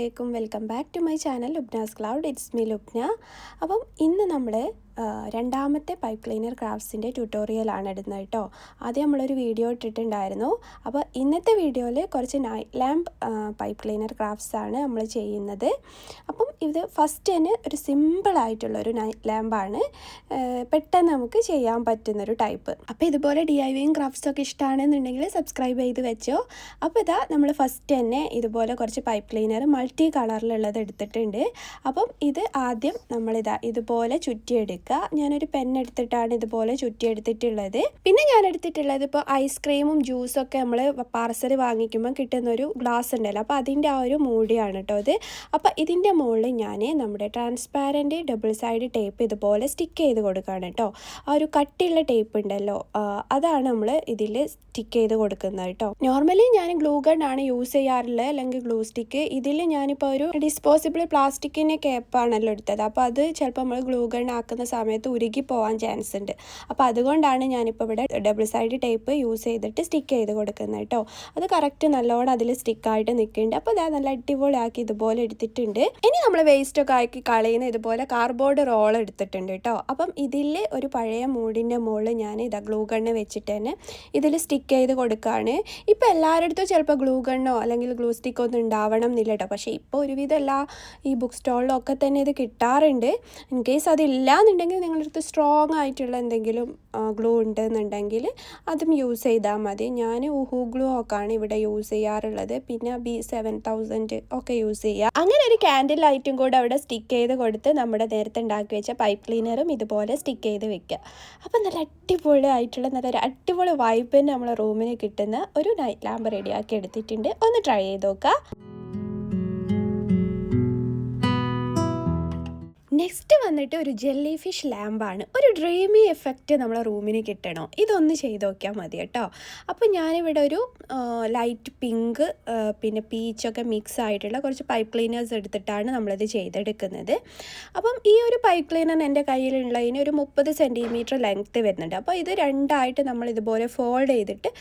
അലൈക്കും welcome back to my channel Lubna's cloud. It's me Lubna. അപ്പം ഇന്ന് നമ്മൾ രണ്ടാമത്തെ പൈപ്പ് ക്ലീനർ ക്രാഫ്റ്റ്സിൻ്റെ ട്യൂട്ടോറിയലാണ് ഇടുന്നത് കേട്ടോ. ആദ്യം നമ്മളൊരു വീഡിയോ ഇട്ടിട്ടുണ്ടായിരുന്നു. അപ്പോൾ ഇന്നത്തെ വീഡിയോയിൽ കുറച്ച് night lamp pipe cleaner crafts ആണ് നമ്മൾ ചെയ്യുന്നത്. അപ്പം ഇത് ഫസ്റ്റ് തന്നെ ഒരു സിമ്പിളായിട്ടുള്ളൊരു നൈറ്റ് ലാമ്പാണ്, പെട്ടെന്ന് നമുക്ക് ചെയ്യാൻ പറ്റുന്നൊരു ടൈപ്പ്. അപ്പോൾ ഇതുപോലെ DIYയും ക്രാഫ്റ്റ്സൊക്കെ ഇഷ്ടമാണെന്നുണ്ടെങ്കിൽ സബ്സ്ക്രൈബ് ചെയ്ത് വെച്ചോ. അപ്പോൾ ഇതാ നമ്മൾ ഫസ്റ്റ് തന്നെ ഇതുപോലെ കുറച്ച് പൈപ്പ് ക്ലീനർ മൾട്ടി കളറിലുള്ളത് എടുത്തിട്ടുണ്ട്. അപ്പം ഇത് ആദ്യം നമ്മളിതാ ഇതുപോലെ ചുറ്റിയെടുക്കുക. ഞാനൊരു പെൻ എടുത്തിട്ടാണ് ഇതുപോലെ ചുറ്റിയെടുത്തിട്ടുള്ളത്. പിന്നെ ഞാൻ എടുത്തിട്ടുള്ളത് ഇപ്പോൾ ഐസ്ക്രീമും ജ്യൂസൊക്കെ നമ്മൾ പാർസൽ വാങ്ങിക്കുമ്പോൾ കിട്ടുന്നൊരു ഗ്ലാസ് ഉണ്ടല്ലോ, അപ്പോൾ അതിൻ്റെ ആ ഒരു മൂടിയാണ് കേട്ടോ ഇത്. അപ്പോൾ ഇതിൻ്റെ മുകളിൽ ഞാൻ നമ്മുടെ ട്രാൻസ്പാരൻറ്റ് ഡബിൾ സൈഡ് ടേപ്പ് ഇതുപോലെ സ്റ്റിക്ക് ചെയ്ത് കൊടുക്കുകയാണ് കേട്ടോ. ആ ഒരു കട്ടിയുള്ള ടേപ്പ് ഉണ്ടല്ലോ, അതാണ് നമ്മൾ ഇതിൽ സ്റ്റിക്ക് ചെയ്ത് കൊടുക്കുന്നത് കേട്ടോ. നോർമലി ഞാൻ ഗ്ലൂ ഗൺ ആണ് യൂസ് ചെയ്യാറുള്ളത്, അല്ലെങ്കിൽ ഗ്ലൂ സ്റ്റിക്ക്. ഇതിൽ ഞാനിപ്പോൾ ഒരു ഡിസ്പോസിബിൾ പ്ലാസ്റ്റിക്കിൻ്റെ കേപ്പാണല്ലോ എടുത്തത്, അപ്പോൾ അത് ചിലപ്പോൾ നമ്മൾ ഗ്ലൂ ഗൺ ആക്കുന്ന സമയത്ത് ഉരുകി പോകാൻ ചാൻസ് ഉണ്ട്. അപ്പോൾ അതുകൊണ്ടാണ് ഞാനിപ്പോൾ ഇവിടെ ഡബിൾ സൈഡ് ടേപ്പ് യൂസ് ചെയ്തിട്ട് സ്റ്റിക്ക് ചെയ്ത് കൊടുക്കുന്നത് കേട്ടോ. അത് കറക്റ്റ് നല്ലോണം അതിൽ സ്റ്റിക്കായിട്ട് നിൽക്കുന്നുണ്ട്. അപ്പോൾ അത് നല്ല അടിപൊളിയാക്കി ഇതുപോലെ എടുത്തിട്ടുണ്ട്. ഇനി നമ്മൾ വേസ്റ്റൊക്കെ ആക്കി കളയുന്ന ഇതുപോലെ കാർഡ്ബോർഡ് റോൾ എടുത്തിട്ടുണ്ട് കേട്ടോ. അപ്പം ഇതിൽ ഒരു പഴയ മൂടിൻ്റെ മുകളിൽ ഞാൻ ഇതാ ഗ്ലൂ ഗണ്ണ് വെച്ചിട്ട് തന്നെ ഇതിൽ സ്റ്റിക്ക് ചെയ്ത് കൊടുക്കുകയാണ്. ഇപ്പോൾ എല്ലാവരുടെ അടുത്തും ചിലപ്പോൾ ഗ്ലൂ ഗണ്ണോ അല്ലെങ്കിൽ ഗ്ലൂ സ്റ്റിക്കോ ഒന്നും ഉണ്ടാവണം എന്നില്ല കേട്ടോ. പക്ഷേ ഇപ്പോൾ ഒരുവിധം എല്ലാ ഈ ബുക്ക് സ്റ്റോളിലൊക്കെ തന്നെ ഇത് കിട്ടാറുണ്ട്. ഇൻ കേസ് അതില്ല എന്നുണ്ടെങ്കിൽ നിങ്ങളുടെ അടുത്ത് സ്ട്രോങ് ആയിട്ടുള്ള എന്തെങ്കിലും ഗ്ലൂ ഉണ്ടെന്നുണ്ടെങ്കിൽ അതും യൂസ് ചെയ്താൽ മതി. ഞാൻ ഊഹു ഗ്ലൂ ഒക്കെയാണ് ഇവിടെ യൂസ് ചെയ്യാറുള്ളത്. പിന്നെ B7000 ഒക്കെ യൂസ് ചെയ്യുക. അങ്ങനെ ഒരു ക്യാൻഡിൽ ലൈറ്റും കൂടെ അവിടെ സ്റ്റിക്ക് ചെയ്ത് കൊടുത്ത് നമ്മുടെ നേരത്തെ ഉണ്ടാക്കി വെച്ച പൈപ്പ് ക്ലീനറും ഇതുപോലെ സ്റ്റിക്ക് ചെയ്ത് വെക്കുക. അപ്പം നല്ല അടിപൊളിയായിട്ടുള്ള നല്ലൊരു അടിപൊളി വൈബ് തന്നെ നമ്മളെ റൂമിന് കിട്ടുന്ന ഒരു നൈറ്റ് ലാമ്പ് റെഡിയാക്കി എടുത്തിട്ടുണ്ട്. ഒന്ന് ട്രൈ ചെയ്ത് നോക്കുക. നെക്സ്റ്റ് വന്നിട്ട് ഒരു ജെല്ലി ഫിഷ് ലാമ്പാണ്. ഒരു ഡ്രീമി എഫക്റ്റ് നമ്മളെ റൂമിന് കിട്ടണോ, ഇതൊന്ന് ചെയ്ത് നോക്കിയാൽ മതി കേട്ടോ. അപ്പോൾ ഞാനിവിടെ ഒരു ലൈറ്റ് പിങ്ക് പിന്നെ പീച്ചൊക്കെ മിക്സ് ആയിട്ടുള്ള കുറച്ച് പൈപ്പ് ക്ലീനേഴ്സ് എടുത്തിട്ടാണ് നമ്മളിത് ചെയ്തെടുക്കുന്നത്. അപ്പം ഈ ഒരു പൈപ്പ് ക്ലീനർ എൻ്റെ കയ്യിലുള്ളതിന് ഒരു 30 സെൻറ്റിമീറ്റർ ലെങ്ത്ത് വരുന്നുണ്ട്. അപ്പോൾ ഇത് രണ്ടായിട്ട് നമ്മൾ ഇതുപോലെ ഫോൾഡ് ചെയ്തിട്ട്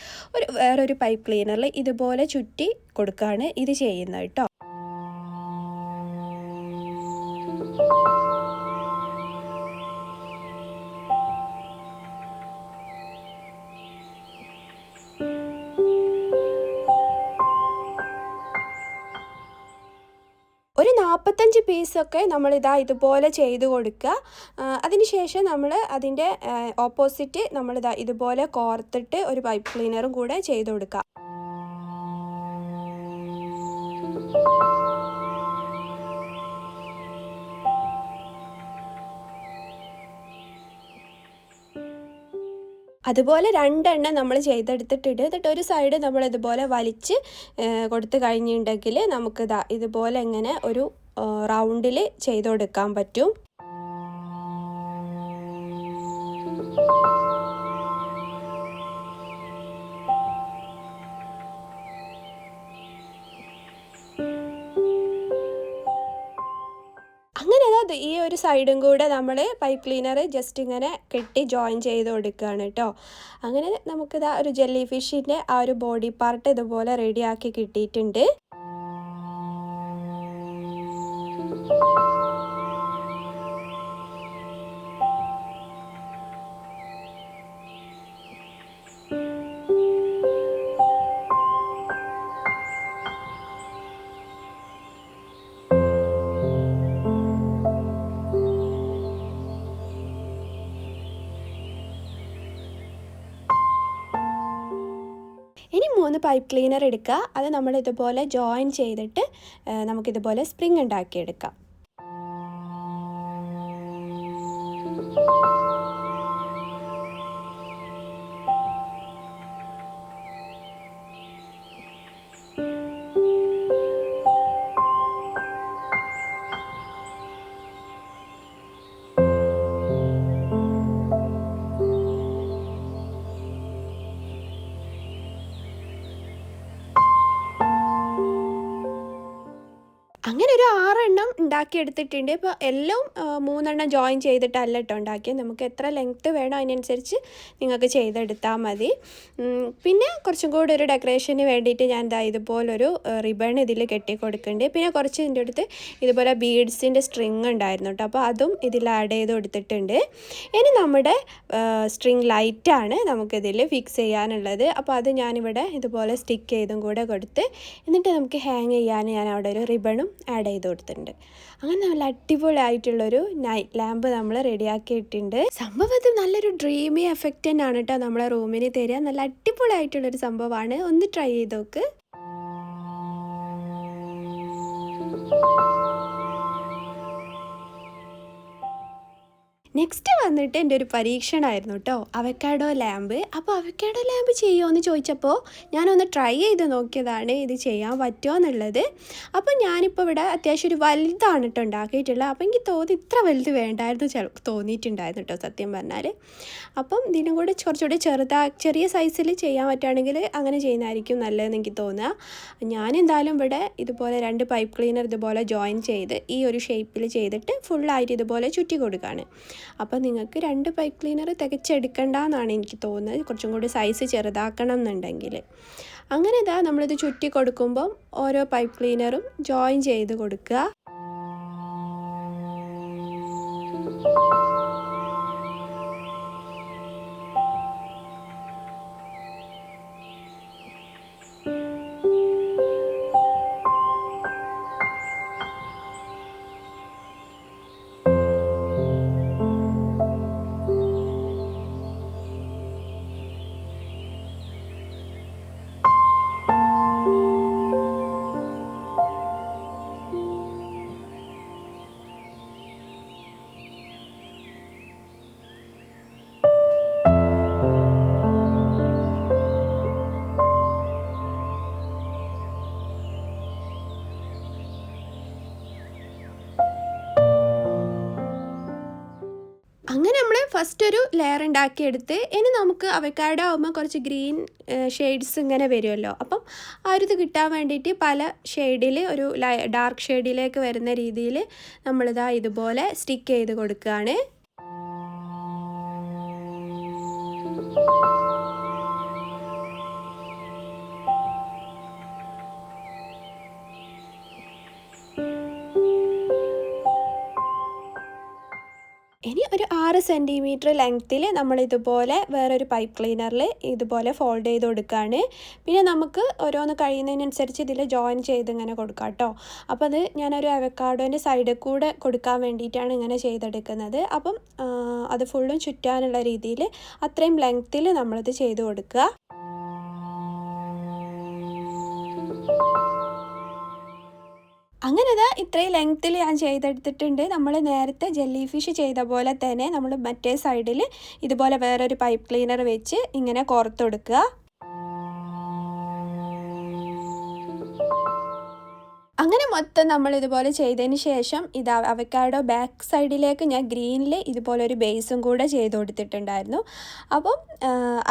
വേറൊരു പൈപ്പ് ക്ലീനറിൽ ഇതുപോലെ ചുറ്റി കൊടുക്കുകയാണ് ഇത് ചെയ്യുന്നത് കേട്ടോ. ഒരു 45 പീസൊക്കെ നമ്മളിതാ ഇതുപോലെ ചെയ്ത് കൊടുക്കുക. അതിനുശേഷം നമ്മൾ അതിൻ്റെ ഓപ്പോസിറ്റ് നമ്മളിതാ ഇതുപോലെ കോർത്തിട്ട് ഒരു പൈപ്പ് ക്ലീനറും കൂടെ ചെയ്ത് കൊടുക്കുക. അതുപോലെ 2 എണ്ണം നമ്മൾ ചെയ്തെടുത്തിട്ടുണ്ട്. എന്നിട്ട് ഒരു സൈഡ് നമ്മൾ ഇതുപോലെ വലിച്ച് കൊടുത്ത് കഴിഞ്ഞിട്ടുണ്ടെങ്കിൽ നമുക്കിതാ ഇതുപോലെ ഇങ്ങനെ ഒരു റൗണ്ടിൽ ചെയ്ത് കൊടുക്കാൻ പറ്റും. അങ്ങനെ അത് ഈ ഒരു സൈഡും കൂടെ നമ്മൾ പൈപ്പ് ക്ലീനർ ജസ്റ്റ് ഇങ്ങനെ കെട്ടി ജോയിൻ ചെയ്ത് കൊടുക്കുകയാണ് കേട്ടോ. അങ്ങനെ നമുക്കിതാ ഒരു ജെല്ലി ഫിഷിൻ്റെ ആ ഒരു ബോഡി പാർട്ട് ഇതുപോലെ റെഡിയാക്കി കിട്ടിയിട്ടുണ്ട്. ഇനി 3 പൈപ്പ് ക്ലീനർ എടുക്കുക. അത് നമ്മൾ ഇതുപോലെ ജോയിൻ ചെയ്തിട്ട് നമുക്കിതുപോലെ സ്പ്രിങ് ഉണ്ടാക്കിയെടുക്കാം. അങ്ങനെ ഒരു 6 എണ്ണം ഉണ്ടാക്കിയെടുത്തിട്ടുണ്ട്. ഇപ്പോൾ എല്ലാം 3 ജോയിൻ ചെയ്തിട്ടല്ല കേട്ടോ ഉണ്ടാക്കിയത്. നമുക്ക് എത്ര ലെങ്ത്ത് വേണോ അതിനനുസരിച്ച് നിങ്ങൾക്ക് ചെയ്തെടുത്താൽ മതി. പിന്നെ കുറച്ചും കൂടി ഒരു ഡെക്കറേഷന് വേണ്ടിയിട്ട് ഞാൻ ഇതുപോലൊരു റിബൺ ഇതിൽ കെട്ടി കൊടുക്കുന്നുണ്ട്. പിന്നെ കുറച്ച് ഇതിൻ്റെ അടുത്ത് ഇതുപോലെ ബീഡ്സിൻ്റെ സ്ട്രിങ് ഉണ്ടായിരുന്നു കേട്ടോ. അപ്പോൾ അതും ഇതിൽ ആഡ് ചെയ്ത് കൊടുത്തിട്ടുണ്ട്. ഇനി നമ്മുടെ സ്ട്രിങ് ലൈറ്റാണ് നമുക്കിതിൽ ഫിക്സ് ചെയ്യാനുള്ളത്. അപ്പോൾ അത് ഞാനിവിടെ ഇതുപോലെ സ്റ്റിക്ക് ചെയ്തും കൂടെ കൊടുത്ത് എന്നിട്ട് നമുക്ക് ഹാങ് ചെയ്യാൻ ഞാൻ അവിടെ ഒരു റിബണും ആഡ് ചെയ്ത് കൊടുത്തിട്ടുണ്ട്. അങ്ങനെ നല്ല അടിപൊളിയായിട്ടുള്ളൊരു നൈറ്റ് ലാമ്പ് നമ്മൾ റെഡിയാക്കിയിട്ടുണ്ട്. സംഭവത്തിൽ നല്ലൊരു ഡ്രീമി എഫക്റ്റ് തന്നെയാണ് കേട്ടോ നമ്മളെ റൂമിന് തരിക. നല്ല അടിപൊളിയായിട്ടുള്ളൊരു സംഭവമാണ്. ഒന്ന് ട്രൈ ചെയ്ത് നോക്ക്. നെക്സ്റ്റ് വന്നിട്ട് എൻ്റെ ഒരു പരീക്ഷണമായിരുന്നു കേട്ടോ, അവക്കാഡോ ലാമ്പ്. അപ്പോൾ അവക്കാഡോ ലാമ്പ് ചെയ്യുമോ എന്ന് ചോദിച്ചപ്പോൾ ഞാനൊന്ന് ട്രൈ ചെയ്ത് നോക്കിയതാണ് ഇത് ചെയ്യാൻ പറ്റുമോ എന്നുള്ളത്. അപ്പോൾ ഞാനിപ്പോൾ ഇവിടെ അത്യാവശ്യം ഒരു വലുതാണ് കേട്ടോ ഉണ്ടാക്കിയിട്ടുള്ളത്. അപ്പോൾ എനിക്ക് തോന്നി ഇത്ര വലുത് വേണ്ടായിരുന്നു തോന്നിയിട്ടുണ്ടായിരുന്നു കേട്ടോ സത്യം പറഞ്ഞാൽ. അപ്പം ഇതിനും കൂടെ കുറച്ചുകൂടി ചെറിയ സൈസിൽ ചെയ്യാൻ പറ്റുകയാണെങ്കിൽ അങ്ങനെ ചെയ്യുന്നതായിരിക്കും നല്ലതെന്ന് എനിക്ക് തോന്നുക. ഞാനെന്തായാലും ഇവിടെ ഇതുപോലെ 2 പൈപ്പ് ക്ലീനർ ഇതുപോലെ ജോയിൻ ചെയ്ത് ഈ ഒരു ഷേപ്പിൽ ചെയ്തിട്ട് ഫുള്ളായിട്ട് ഇതുപോലെ ചുറ്റി കൊടുക്കുകയാണ്. അപ്പോൾ നിങ്ങൾക്ക് 2 പൈപ്പ് ക്ലീനർ തികച്ചെടുക്കണ്ടെന്നാണ് എനിക്ക് തോന്നുന്നത്, കുറച്ചും കൂടി സൈസ് ചെറുതാക്കണം എന്നുണ്ടെങ്കിൽ. അങ്ങനെ നമ്മളിത് ചുറ്റി കൊടുക്കുമ്പം ഓരോ പൈപ്പ് ക്ലീനറും ജോയിൻ ചെയ്ത് കൊടുക്കുക. അങ്ങനെ നമ്മൾ ഫസ്റ്റ് ഒരു ലെയർ ഉണ്ടാക്കിയെടുത്ത് ഇനി നമുക്ക് അവക്കാഡോ ആകുമ്പോൾ കുറച്ച് ഗ്രീൻ ഷെയ്ഡ്സ് ഇങ്ങനെ വരുമല്ലോ. അപ്പം ആ ഒരു ഇത് കിട്ടാൻ വേണ്ടിയിട്ട് പല ഷെയ്ഡിൽ ഒരു ഡാർക്ക് ഷെയ്ഡിലേക്ക് വരുന്ന രീതിയിൽ നമ്മളിതാ ഇതുപോലെ സ്റ്റിക്ക് ചെയ്ത് കൊടുക്കുകയാണ്. ഇനി ഒരു 6 സെൻറ്റിമീറ്റർ ലെങ്ത്തിൽ നമ്മളിതുപോലെ വേറൊരു പൈപ്പ് ക്ലീനറിൽ ഇതുപോലെ ഫോൾഡ് ചെയ്ത് കൊടുക്കുകയാണ്. പിന്നെ നമുക്ക് ഓരോന്ന് കഴിയുന്നതിനനുസരിച്ച് ഇതിൽ ജോയിൻ ചെയ്ത് ഇങ്ങനെ കൊടുക്കാം കേട്ടോ. അപ്പോൾ അത് ഞാനൊരു അവക്കാഡോൻ്റെ സൈഡിൽ കൂടെ കൊടുക്കാൻ വേണ്ടിയിട്ടാണ് ഇങ്ങനെ ചെയ്തെടുക്കുന്നത്. അപ്പം അത് ഫുള്ളും ചുറ്റാനുള്ള രീതിയിൽ അത്രയും ലെങ്ത്തിൽ നമ്മളിത് ചെയ്ത് കൊടുക്കുക. അങ്ങനെ ഇത്രയും ലെങ്ത്തിൽ ഞാൻ ചെയ്തെടുത്തിട്ടുണ്ട്. നമ്മൾ നേരത്തെ ജെല്ലി ഫിഷ് ചെയ്ത പോലെ തന്നെ നമ്മൾ മറ്റേ സൈഡിൽ ഇതുപോലെ വേറൊരു പൈപ്പ് ക്ലീനർ വെച്ച് ഇങ്ങനെ കോർത്ത് കൊടുക്കുക. അങ്ങനെ മൊത്തം നമ്മൾ ഇതുപോലെ ചെയ്തതിന് ശേഷം ഇത് അവക്കാഡോ ബാക്ക് സൈഡിലേക്ക് ഞാൻ ഗ്രീനിൽ ഇതുപോലൊരു ബേസും കൂടെ ചെയ്ത് കൊടുത്തിട്ടുണ്ടായിരുന്നു. അപ്പം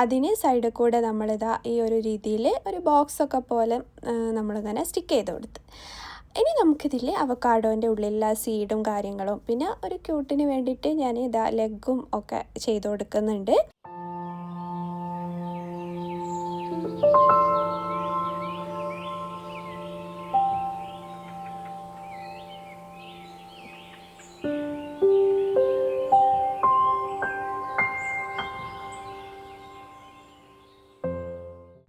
അതിന് സൈഡിൽ കൂടെ നമ്മളിതാ ഈ ഒരു രീതിയിൽ ഒരു ബോക്സൊക്കെ പോലെ നമ്മളിങ്ങനെ സ്റ്റിക്ക് ചെയ്ത് കൊടുത്ത്. ഇനി നമുക്കിതിൽ അവക്കാഡോൻ്റെ ഉള്ളിലുള്ള സീഡും കാര്യങ്ങളും പിന്നെ ഒരു ക്യൂട്ടിന് വേണ്ടിയിട്ട് ഞാൻ ലെഗും ഒക്കെ ചെയ്ത് കൊടുക്കുന്നുണ്ട്.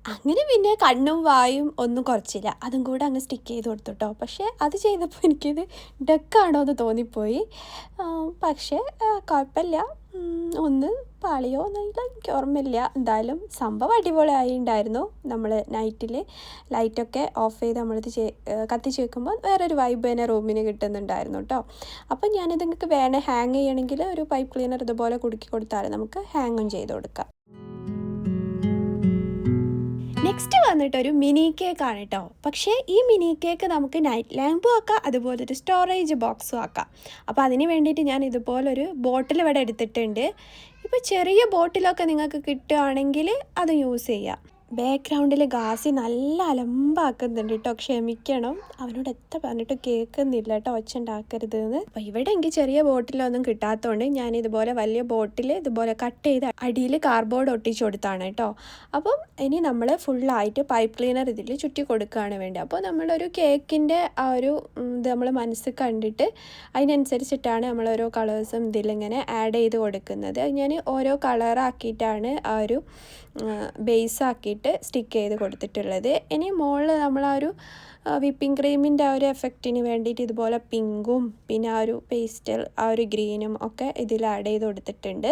അങ്ങനെ പിന്നെ കണ്ണും വായും ഒന്നും കുറച്ചില്ല, അതും കൂടെ അങ്ങ് സ്റ്റിക്ക് ചെയ്ത് കൊടുത്തു കേട്ടോ. പക്ഷേ അത് ചെയ്തപ്പോൾ എനിക്കിത് ഡക്കാണോ എന്ന് തോന്നിപ്പോയി. പക്ഷേ കുഴപ്പമില്ല, ഒന്ന് പാളിയോ എന്നില്ല എനിക്ക് ഓർമ്മയില്ല. എന്തായാലും സംഭവം അടിപൊളിയായി ഉണ്ടായിരുന്നു. നമ്മൾ നൈറ്റിൽ ലൈറ്റൊക്കെ ഓഫ് ചെയ്ത് നമ്മളിത് കത്തിച്ച് വെക്കുമ്പോൾ വേറൊരു വൈബ് തന്നെ റൂമിന് കിട്ടുന്നുണ്ടായിരുന്നു കേട്ടോ. അപ്പം ഞാനിത് നിങ്ങൾക്ക് വേണേൽ ഹാങ് ചെയ്യണമെങ്കിൽ ഒരു പൈപ്പ് ക്ലീനർ ഇതുപോലെ കുടുക്കി കൊടുത്താൽ നമുക്ക് ഹാങ്ങും ചെയ്ത് കൊടുക്കാം. നെക്സ്റ്റ് വന്നിട്ടൊരു മിനി കേക്കാണ് കേട്ടോ. പക്ഷേ ഈ മിനി കേക്ക് നമുക്ക് നൈറ്റ് ലാമ്പും ആക്കാം, അതുപോലെ ഒരു സ്റ്റോറേജ് ബോക്സും ആക്കാം. അപ്പോൾ അതിന് വേണ്ടിയിട്ട് ഞാൻ ഇതുപോലൊരു ബോട്ടിൽ ഇവിടെ എടുത്തിട്ടുണ്ട്. ഇപ്പോൾ ചെറിയ ബോട്ടിലൊക്കെ നിങ്ങൾക്ക് കിട്ടുകയാണെങ്കിൽ അത് യൂസ് ചെയ്യാം. ബാക്ക്ഗ്രൗണ്ടിൽ ഗാസി നല്ല അലമ്പാക്കുന്നുണ്ട് കേട്ടോ, ക്ഷമിക്കണം. അവനോട് എത്ര പറഞ്ഞിട്ട് കേൾക്കുന്നില്ല കേട്ടോ, ഒച്ച ഉണ്ടാക്കരുത് എന്ന്. അപ്പോൾ ഇവിടെ എനിക്ക് ചെറിയ ബോട്ടിലൊന്നും കിട്ടാത്തതുകൊണ്ട് ഞാൻ ഇതുപോലെ വലിയ ബോട്ടിൽ ഇതുപോലെ കട്ട് ചെയ്ത് അടിയിൽ കാർഡ്ബോർഡ് ഒട്ടിച്ചു കൊടുത്താണ് കേട്ടോ. അപ്പം ഇനി നമ്മൾ ഫുള്ളായിട്ട് പൈപ്പ് ക്ലീനർ ഇതിൽ ചുറ്റി കൊടുക്കുകയാണ് വേണ്ടത്. അപ്പോൾ നമ്മളൊരു കേക്കിൻ്റെ ആ ഒരു ഇത് നമ്മൾ മനസ്സിൽ കണ്ടിട്ട് അതിനനുസരിച്ചിട്ടാണ് നമ്മൾ ഓരോ കളേഴ്സും ഇതിലിങ്ങനെ ആഡ് ചെയ്ത് കൊടുക്കുന്നത്. ഞാൻ ഓരോ കളറാക്കിയിട്ടാണ് ആ ഒരു ബേസ് ആക്കിയിട്ട് സ്റ്റിക്ക് ചെയ്ത് കൊടുത്തിട്ടുള്ളത്. ഇനി മുകളിൽ നമ്മൾ ആ ഒരു വിപ്പിംഗ് ക്രീമിൻ്റെ ആ ഒരു എഫക്റ്റിന് വേണ്ടിയിട്ട് ഇതുപോലെ പിങ്കും പിന്നെ ആ ഒരു പേസ്റ്റൽ ആ ഒരു ഗ്രീനും ഒക്കെ ഇതിൽ ആഡ് ചെയ്ത് കൊടുത്തിട്ടുണ്ട്.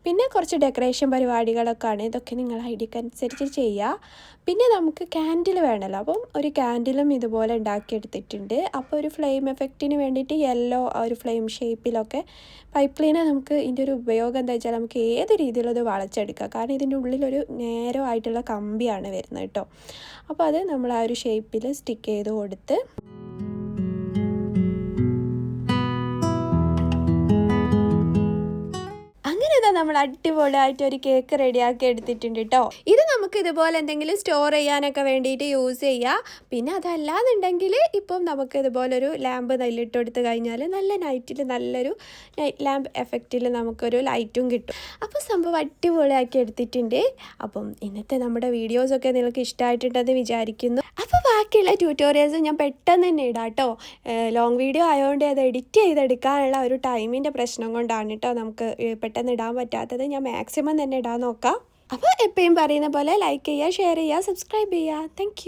പിന്നെ കുറച്ച് ഡെക്കറേഷൻ പരിപാടികളൊക്കെ ആണ്, ഇതൊക്കെ നിങ്ങൾ ഐഡിയക്ക് അനുസരിച്ച് ചെയ്യുക. പിന്നെ നമുക്ക് ക്യാൻഡിൽ വേണമല്ലോ, അപ്പം ഒരു ക്യാൻഡിലും ഇതുപോലെ ഉണ്ടാക്കിയെടുത്തിട്ടുണ്ട്. അപ്പോൾ ഒരു ഫ്ലെയിം എഫക്റ്റിന് വേണ്ടിയിട്ട് യെല്ലോ ആ ഒരു ഫ്ലെയിം ഷേപ്പിലൊക്കെ പൈപ്പ് ക്ലീനർ നമുക്ക് ഇതിൻ്റെ ഒരു ഉപയോഗം എന്താ വെച്ചാൽ നമുക്ക് ഏത് രീതിയിലും ഇത് വളച്ചെടുക്കാം. കാരണം ഇതിൻ്റെ ഉള്ളിലൊരു നേരോ ആയിട്ടുള്ള കമ്പിയാണ് വരുന്നത് കേട്ടോ. അപ്പോൾ അത് നമ്മൾ ആ ഒരു ഷേപ്പിൽ സ്റ്റിക്ക് ചെയ്ത് കൊടുത്ത് നമ്മൾ അടിപൊളിയായിട്ട് ഒരു കേക്ക് റെഡിയാക്കി എടുത്തിട്ടുണ്ട് കേട്ടോ. ഇത് നമുക്ക് ഇതുപോലെ എന്തെങ്കിലും സ്റ്റോർ ചെയ്യാനൊക്കെ വേണ്ടിയിട്ട് യൂസ് ചെയ്യാം. പിന്നെ അതല്ലാന്നുണ്ടെങ്കിൽ ഇപ്പം നമുക്ക് ഇതുപോലൊരു ലാമ്പ് നെല്ലിട്ട് കൊടുത്ത് കഴിഞ്ഞാൽ നല്ല നൈറ്റിൽ നല്ലൊരു നൈറ്റ് ലാമ്പ് എഫക്റ്റിൽ നമുക്കൊരു ലൈറ്റും കിട്ടും. അപ്പോൾ സംഭവം അടിപൊളിയാക്കി എടുത്തിട്ടുണ്ട്. അപ്പം ഇന്നത്തെ നമ്മുടെ വീഡിയോസൊക്കെ നിങ്ങൾക്ക് ഇഷ്ടമായിട്ടുണ്ടെന്ന് വിചാരിക്കുന്നു. അപ്പോൾ ബാക്കിയുള്ള ട്യൂട്ടോറിയൽസ് ഞാൻ പെട്ടെന്ന് തന്നെ ഇടാം കേട്ടോ. ലോങ് വീഡിയോ ആയതുകൊണ്ട് അത് എഡിറ്റ് ചെയ്തെടുക്കാനുള്ള ഒരു ടൈമിൻ്റെ പ്രശ്നം കൊണ്ടാണ് കേട്ടോ നമുക്ക് പെട്ടെന്ന് ഇടാൻ പറ്റാത്തത്. ഞാൻ മാക്സിമം തന്നെ ഇടാൻ നോക്കാം. അപ്പോൾ എപ്പോഴും പറയുന്ന പോലെ ലൈക്ക് ചെയ്യുക, ഷെയർ ചെയ്യുക, സബ്സ്ക്രൈബ് ചെയ്യുക. താങ്ക്